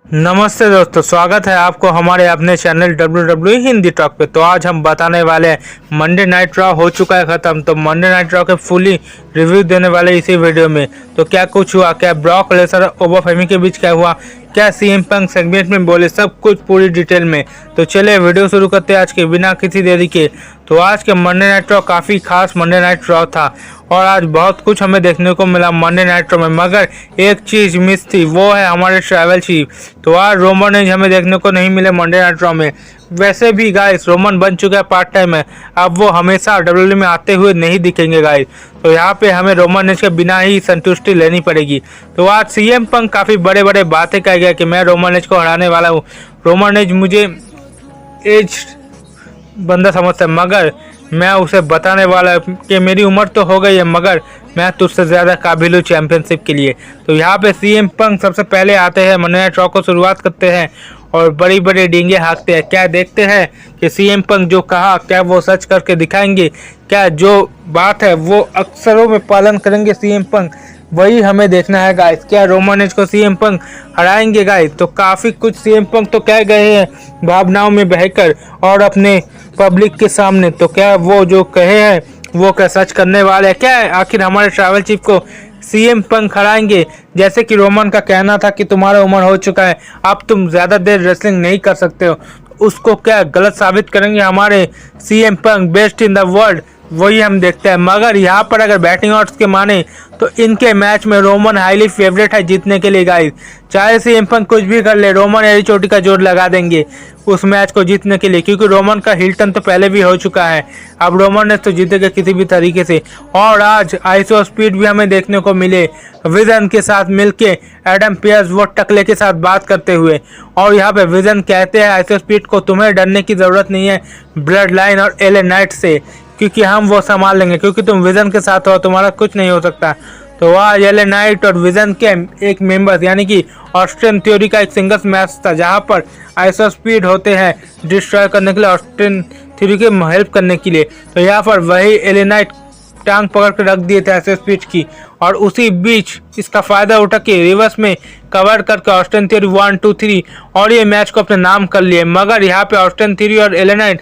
नमस्ते दोस्तों, स्वागत है आपको हमारे अपने चैनल WWE हिंदी टॉक पे। तो आज हम बताने वाले हैं मंडे नाइट रॉ हो चुका है ख़त्म। तो मंडे नाइट रॉ के फुली रिव्यू देने वाले इसी वीडियो में। तो क्या कुछ हुआ, क्या ब्रॉक लेसनर और ओबा फेमी के बीच क्या हुआ, क्या सीएम पंक सेगमेंट में बोले, सब कुछ पूरी डिटेल में। तो चलिए वीडियो शुरू करते हैं आज के बिना किसी देरी के। तो आज के मंडे नाइट रॉ काफ़ी खास मंडे नाइट रॉ था और आज बहुत कुछ हमें देखने को मिला मंडे नाइट रॉ में, मगर एक चीज़ मिस थी, वो है हमारे ट्रैवल चीफ। तो आज रोमन रेंज हमें देखने को नहीं मिले मंडे नाइट रॉ में। वैसे भी गाइस रोमन बन चुका है पार्ट टाइम है, अब वो हमेशा WWE में आते हुए नहीं दिखेंगे गाइस। तो यहाँ पे हमें रोमन रेंज के बिना ही संतुष्टि लेनी पड़ेगी। तो आज सीएम पंक काफ़ी बड़े बड़े बातें कह गया कि मैं रोमन रेंज को हराने वाला हूँ। रोमन रेंज मुझे एज बंदा समझता है, मगर मैं उसे बताने वाला कि मेरी उम्र तो हो गई है, मगर मैं तुझसे ज़्यादा काबिल हूँ चैंपियनशिप के लिए। तो यहाँ पे सीएम पंक सबसे पहले आते हैं, मंडे नाइट रॉ को शुरुआत करते हैं और बड़ी बड़ी डींगे हाँकते हैं। क्या देखते हैं कि सीएम पंक जो कहा क्या वो सच करके दिखाएंगे, क्या जो बात है वो अक्षरों में पालन करेंगे सीएम पंक, वही हमें देखना है गाइस। क्या रोमन रेंज को सीएम पंक हराएंगे गाइस? तो काफ़ी कुछ सीएम पंक तो कह गए हैं भावनाओं में बहकर और अपने पब्लिक के सामने। तो क्या वो जो कहे हैं वो क्या सच करने वाले हैं? क्या आखिर हमारे ट्रैवल चीफ को सीएम पंक हराएंगे? जैसे कि रोमन का कहना था कि तुम्हारा उम्र हो चुका है, अब तुम ज़्यादा देर रेसलिंग नहीं कर सकते हो, उसको क्या गलत साबित करेंगे हमारे CM Punk best in the world? वही हम देखते हैं। मगर यहाँ पर अगर बैटिंग ऑड्स के माने तो इनके मैच में रोमन हाईली फेवरेट है जीतने के लिए गाइस। चाहे सीएम पंक कुछ भी कर ले, रोमन एड़ी चोटी का जोर लगा देंगे उस मैच को जीतने के लिए, क्योंकि रोमन का हिल्टन तो पहले भी हो चुका है। अब रोमन ने तो जीतेगा किसी भी तरीके से। और आज आइसो स्पीड भी हमें देखने को मिले विजन के साथ मिलके, एडम पियर्स वो टकले के साथ बात करते हुए। और यहाँ पे विजन कहते हैं आइसो स्पीड को तुम्हें डरने की ज़रूरत नहीं है ब्लड लाइन और एले नाइट से, क्योंकि हम वो संभाल लेंगे, क्योंकि तुम विजन के साथ हो, तुम्हारा कुछ नहीं हो सकता। तो आज एले नाइट और विजन के एक मेंबर्स यानी कि ऑस्ट्रियन थ्योरी का एक सिंगल्स मैच था, जहां पर आइसो स्पीड होते हैं डिस्ट्रॉय करने के लिए, ऑस्ट्रियन थ्योरी के हेल्प करने के लिए। तो यहाँ पर वही एले नाइट टांग पकड़ के रख दिए थे आइसो स्पीड की, और उसी बीच इसका फायदा उठा के रिवर्स में कवर करके ऑस्ट्रियन थ्योरी 1 2 3 और ये मैच को अपने नाम कर लिए। मगर यहाँ पे ऑस्ट्रियन थ्योरी और एले नाइट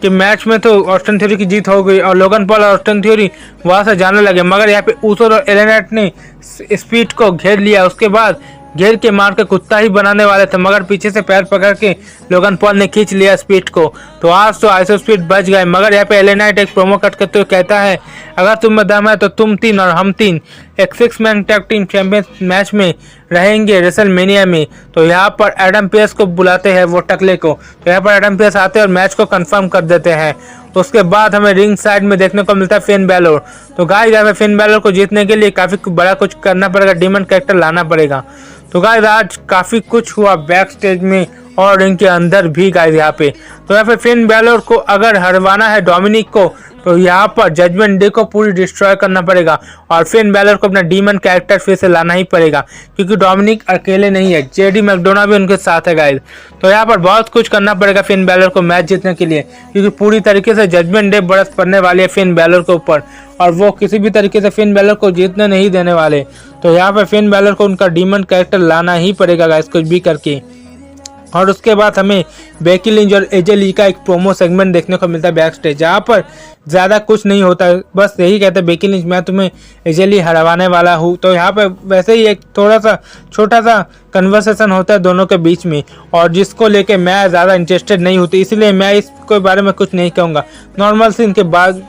कि मैच में तो ऑस्टिन थ्योरी की जीत हो गई और लोगन पॉल और ऑस्टिन थ्योरी वहाँ से जाने लगे। मगर यहाँ पे ऊसो और एले नाइट ने स्पीड को घेर लिया, उसके बाद घेर के मार के कुत्ता ही बनाने वाले थे, मगर पीछे से पैर पकड़ के लोगन पॉल ने खींच लिया स्पीड को। तो आज तो आइसो स्पीड बच गए। मगर यहाँ पे एले नाइट एक प्रोमो कट करते हुए कहता है अगर तुम में दम है तो तुम 3 और हम 3 एक 6 man tag team champions match में रहेंगे रेसलमेनिया में। तो यहाँ पर एडम पेस को बुलाते हैं वो टकले को। तो यहाँ पर एडम पेस आते हैं और मैच को कंफर्म कर देते हैं। तो उसके बाद हमें रिंग साइड में देखने को मिलता है फिन बैलोर। तो गाइस यहाँ पे फिन बैलोर को जीतने के लिए काफ़ी बड़ा कुछ करना पड़ेगा, डीमन कैरेक्टर लाना पड़ेगा। तो गाइस आज काफ़ी कुछ हुआ बैक स्टेज में और रिंग के अंदर भी गाइस यहाँ पे। तो यहाँ पे फिन बैलोर को अगर हरवाना है डोमिनिक को, तो यहाँ पर जजमेंट डे को पूरी डिस्ट्रॉय करना पड़ेगा और फिन बैलर को अपना डीमन कैरेक्टर फिर से लाना ही पड़ेगा, क्योंकि डोमिनिक अकेले नहीं है, जेडी मैकडोना भी उनके साथ है गाइस। तो यहाँ पर बहुत कुछ करना पड़ेगा फिन बैलर को मैच जीतने के लिए, क्योंकि पूरी तरीके से जजमेंट डे बरस पड़ने वाली है फिन बैलर के ऊपर और वो किसी भी तरीके से फिन बैलर को जीतने नहीं देने वाले। तो यहाँ पर फिन बैलर को उनका डीमन कैरेक्टर लाना ही पड़ेगा गाइस कुछ भी करके। और उसके बाद हमें बेकी लिंच और एजे ली का एक प्रोमो सेगमेंट देखने को मिलता है बैक स्टेज, जहाँ पर ज़्यादा कुछ नहीं होता है, बस यही कहते हैं बेकी लिंच मैं तुम्हें एजे ली हरवाने वाला हूँ। तो यहाँ पर वैसे ही एक थोड़ा सा छोटा सा कन्वर्सेशन होता है दोनों के बीच में, और जिसको लेके मैं ज़्यादा इंटरेस्टेड नहीं होती, इसलिए मैं इसके बारे में कुछ नहीं कहूँगा। नॉर्मल से इनके बाद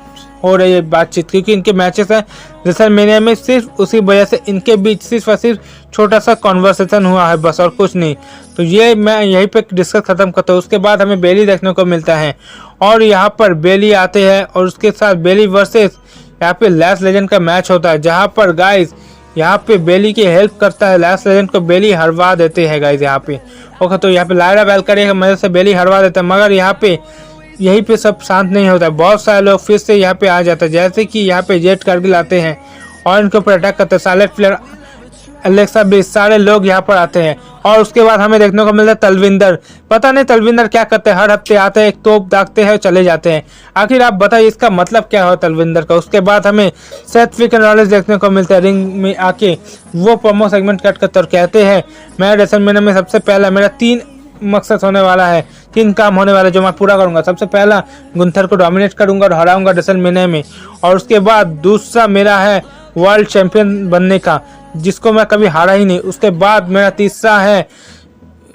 हो रही है बातचीत, क्योंकि इनके मैचेस हैं रेसलमेनिया में, सिर्फ उसी वजह से इनके बीच सिर्फ और सिर्फ छोटा सा कॉन्वर्सेशन हुआ है बस, और कुछ नहीं। तो ये मैं यहीं पे डिस्कस खत्म करता हूँ। उसके बाद हमें बेली देखने को मिलता है और यहाँ पर बेली आते हैं और उसके साथ बेली वर्सेस यहाँ पे लैश लेजेंड का मैच होता है, जहाँ पर गाइस यहाँ पे बेली की हेल्प करता है लैश लेजेंड को, बेली हरवा देते हैं गाइस यहाँ पे। ओके, तो यहाँ पे लायरा वेलकर की मदद से बेली हरवा देता है। मगर यहाँ पे यहीं पे सब शांत नहीं होता है, बहुत सारे लोग फिर से यहाँ पे आ जाते हैं, जैसे कि यहाँ पे जेट कारगिल आते हैं और इनके ऊपर अटैक करते हैं। सालेट फ्लेयर एलेक्सा ब्लिस, सारे लोग यहाँ पर आते हैं। और उसके बाद हमें देखने को मिलता है तलविंदर। पता नहीं तलविंदर क्या करते हैं, हर हफ्ते आते हैं, एक तोप दागते हैं, चले जाते हैं। आखिर आप बताइए इसका मतलब क्या हो तलविंदर का। उसके बाद हमें सेथ फ्रीकिन रॉलिंस देखने को मिलता है रिंग में आके, वो प्रोमो सेगमेंट कट करते और कहते हैं मैं रेसलमेनिया में सबसे पहला मेरा 3 मकसद होने वाला है, 3 काम होने वाला जो मैं पूरा करूंगा। सबसे पहला गुंथर को डोमिनेट करूंगा और हराऊंगा रेसलमेनिया में, और उसके बाद दूसरा मेरा है वर्ल्ड चैंपियन बनने का, जिसको मैं कभी हारा ही नहीं। उसके बाद मेरा तीसरा है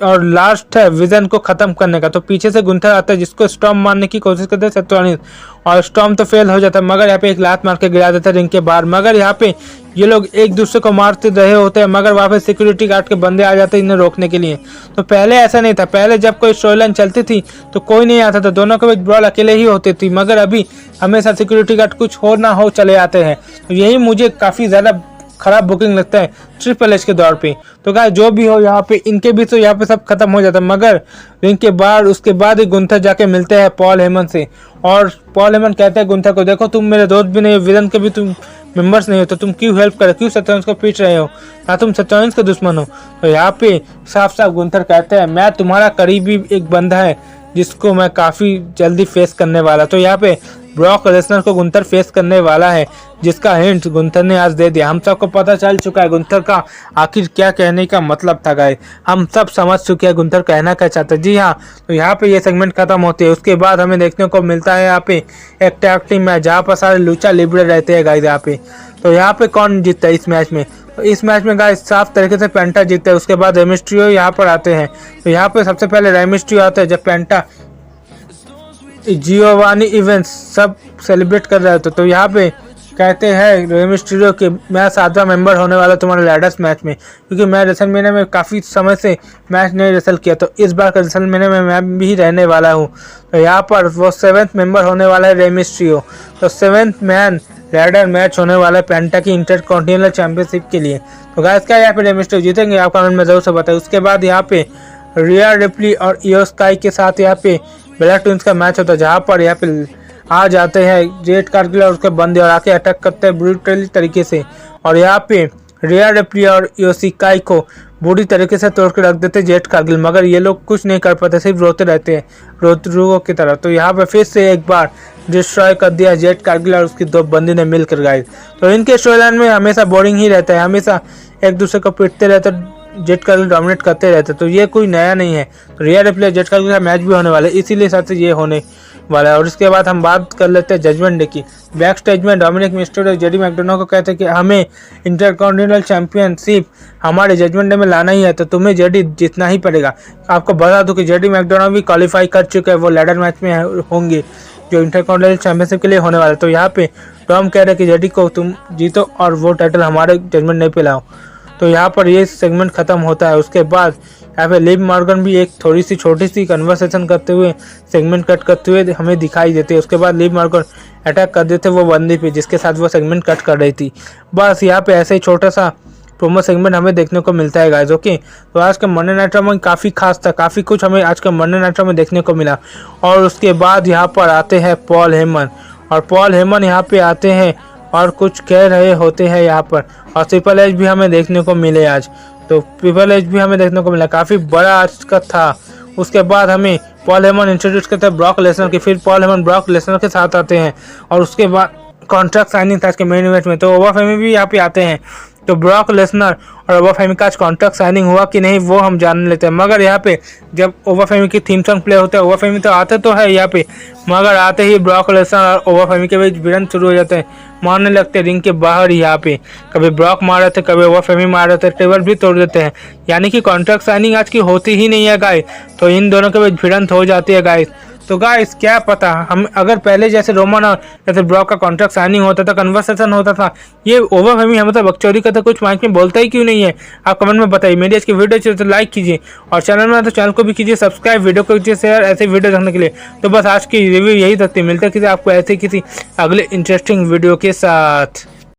और लास्ट है विजन को खत्म करने का। तो पीछे से गुंथर आता है जिसको स्टॉर्म मारने की कोशिश करते हैं सेथ रॉलिंस, और स्टॉर्म तो फेल हो जाता है, मगर यहाँ पे एक लात मार के गिरा देता है रिंग के बाहर। मगर यहाँ पे ये लोग एक दूसरे को मारते रहे होते हैं, मगर वहाँ पे सिक्योरिटी गार्ड के बंदे आ जाते हैं इन्हें रोकने के लिए। तो पहले ऐसा नहीं था, पहले जब कोई स्टोरी लाइन चलती थी तो कोई नहीं आता था, दोनों के बीच ब्रॉल अकेले ही होती थी। मगर अभी हमेशा सिक्योरिटी गार्ड कुछ हो ना हो चले आते हैं। तो यही मुझे काफ़ी ज़्यादा खराब बुकिंग लगता है ट्रिपल एच के दौर पे। तो गाइस जो भी हो यहाँ पे इनके भी तो यहाँ पे सब खत्म हो जाता है, मगर रिंग के बाहर उसके बाद ही गुंथर जाके मिलते हैं पॉल हेमन से, और पॉल हेमन कहते हैं गुंथर को देखो तुम मेरे दोस्त भी नहीं हो, विलन के भी तुम मेंबर्स नहीं हो, तो तुम क्यों हेल्प कर, क्यों सेथ रॉलिंस को पीट रहे हो, ना तुम सेथ रॉलिंस के दुश्मन हो। तो यहाँ पे साफ साफ गुंथर कहते हैं मैं तुम्हारा करीबी एक बंदा है जिसको मैं काफ़ी जल्दी फेस करने वाला। तो यहाँ पे ब्रॉक लेसनर को गुंथर फेस करने वाला है, जिसका हिंट गुंथर ने आज दे दिया। हम सबको पता चल चुका है गुंथर का आखिर क्या कहने का मतलब था गाइस, हम सब समझ चुके हैं गुंथर कहना क्या चाहता है। जी हाँ, तो यहाँ पे ये सेगमेंट खत्म होती है। उसके बाद हमें देखने को मिलता है यहाँ पे एक टैग टीम मैच, जहाँ पर सारे लूचा लिबरे रहते हैं गाइस यहाँ पे। तो यहाँ पे कौन जीतता है इस मैच में, तो इस मैच में गाइस साफ तरीके से पेंटा जीतता है। उसके बाद रे मिस्टीरियो यहाँ पर आते हैं। तो यहाँ पे सबसे पहले रे मिस्टीरियो आते हैं जब पेंटा जियोवानी इवेंट्स सब सेलिब्रेट कर रहे थे। तो यहाँ पे कहते हैं रे मिस्टीरियो कि मैं 7वां मेंबर होने वाला तुम्हारे लैडर्स मैच में, क्योंकि मैं रेसलमेनिया में काफ़ी समय से मैच नहीं रेसल किया, तो इस बार का रेसलमेनिया में मैं भी रहने वाला हूँ। तो यहाँ पर वो 7th मेंबर होने वाला है रे मिस्टीरियो। तो 7th मैन लैडर मैच होने वाला है पेंटा की इंटरकॉन्टिनेंटल चैंपियनशिप के लिए। तो गाइस क्या यहाँ पे रे मिस्टीरियो जीतेंगे, आप कमेंट में जरूर से बताएं। उसके बाद यहाँ पे रिया रिप्ली और इयो स्काई के साथ यहाँ पे ब्लैक ट्विंस का मैच होता है, जहाँ पर यहाँ पे आ जाते हैं जेट कारगिल और उसके बंदे और आके अटैक करते हैं ब्रूटली तरीके से, और यहाँ पे रिया रिप्ली और योशिकाई को बुरी तरीके से तोड़ के रख देते जेट कारगिल, मगर ये लोग कुछ नहीं कर पाते, सिर्फ रोते रहते हैं रोतरुओं की तरह। तो यहाँ पे फिर से एक बार डिस्ट्रॉय कर दिया जेट कारगिल और उसकी 2 बंदी ने मिलकर गाइस। तो इनके स्टोरी लाइन में हमेशा बोरिंग ही रहता है, हमेशा एक दूसरे को पीटते रहते, जेट कारगिल डोमिनेट करते रहते। तो ये कोई नया नहीं है। तो रिया रिप्ली जेट कारगिल का मैच भी होने वाला है, इसीलिए साथ से ये होने वाला है। और इसके बाद हम बात कर लेते हैं जजमेंट डे की। बैक स्टेज में डोमिनिक मिस्टेरियो जेडी मैकडोनाल्ड को कहते हैं कि हमें इंटरकॉन्टिनेंटल चैंपियनशिप हमारे जजमेंट डे में लाना ही है, तो तुम्हें जेडी जीतना ही पड़ेगा। आपको बता दूं कि जेडी मैकडोनाल्ड भी क्वालिफाई कर चुके हैं, वो लैडर मैच में होंगे जो इंटरकॉन्टिनेंटल चैंपियनशिप के लिए होने वाला है। तो यहाँ पे टॉम कह रहे हैं कि जेडी को तुम जीतो और वो टाइटल हमारे जजमेंट डे पे लाओ। तो यहाँ पर ये सेगमेंट खत्म होता है। उसके बाद यहाँ पे लिव मॉर्गन भी एक थोड़ी सी छोटी सी कन्वर्सेशन करते हुए सेगमेंट कट करते हुए हमें दिखाई देते हैं। उसके बाद लिव मॉर्गन अटैक कर देते वो बंदी पे जिसके साथ वो सेगमेंट कट कर रही थी। बस यहाँ पे ऐसे ही छोटा सा प्रोमो सेगमेंट हमें देखने को मिलता है गाइस। ओके, तो आज का मंडे नाइट रॉ में काफ़ी खास था, काफ़ी कुछ हमें आज का मंडे नाइट रॉ में देखने को मिला। और उसके बाद यहाँ पर आते हैं पॉल हेमन, और पॉल हेमन यहाँ पे आते हैं और कुछ कह रहे होते हैं यहाँ पर, और ट्रिपल एच भी हमें देखने को मिले आज। तो ट्रिपल एच भी हमें देखने को मिला, काफ़ी बड़ा आज का था। उसके बाद हमें पॉल हेमन इंट्रोड्यूस करते हैं ब्रॉक लेसनर के, फिर पॉल हेमन ब्रॉक लेसनर के साथ आते हैं, और उसके बाद कॉन्ट्रैक्ट साइनिंग था आज के मेन इवेंट में। तो ओवा फेमी भी यहाँ पे आते हैं। तो ब्रॉक लेसनर और ओवा फेमी का आज कॉन्ट्रैक्ट साइनिंग हुआ कि नहीं वो हम जान लेते हैं। मगर यहाँ पे जब ओवा फेमी की थीम सॉन्ग प्ले होता है, ओवा फेमी तो आते तो है यहाँ पे, मगर आते ही ब्रॉक लेसनर और ओवा फेमी के बीच भिड़ंत शुरू हो जाते हैं, मारने लगते रिंग के बाहर ही। यहाँ पे कभी ब्रॉक मार रहे थे, कभी ओवा फेमी मार रहे थे, टेबल भी तोड़ देते हैं, यानी कि कॉन्ट्रैक्ट साइनिंग आज की होती ही नहीं है गाइस। तो इन दोनों के बीच भिड़ंत हो जाती है गाइस। तो गाइस क्या पता, हम अगर पहले जैसे रोमन और जैसे ब्रॉक का कॉन्ट्रैक्ट साइनिंग होता था, कन्वर्सेशन होता था, ये ओवर फेमी हमें तो बकचोदी का तो कुछ माइक में बोलता ही क्यों नहीं है, आप कमेंट में बताइए। मेरी आज की वीडियो चाहिए तो लाइक कीजिए, और चैनल में तो चैनल को भी कीजिए सब्सक्राइब, वीडियो को कीजिए शेयर ऐसे वीडियो देखने के लिए। तो बस आज की रिव्यू यही तक थी, मिलते किसी आपको ऐसे किसी अगले इंटरेस्टिंग वीडियो के साथ।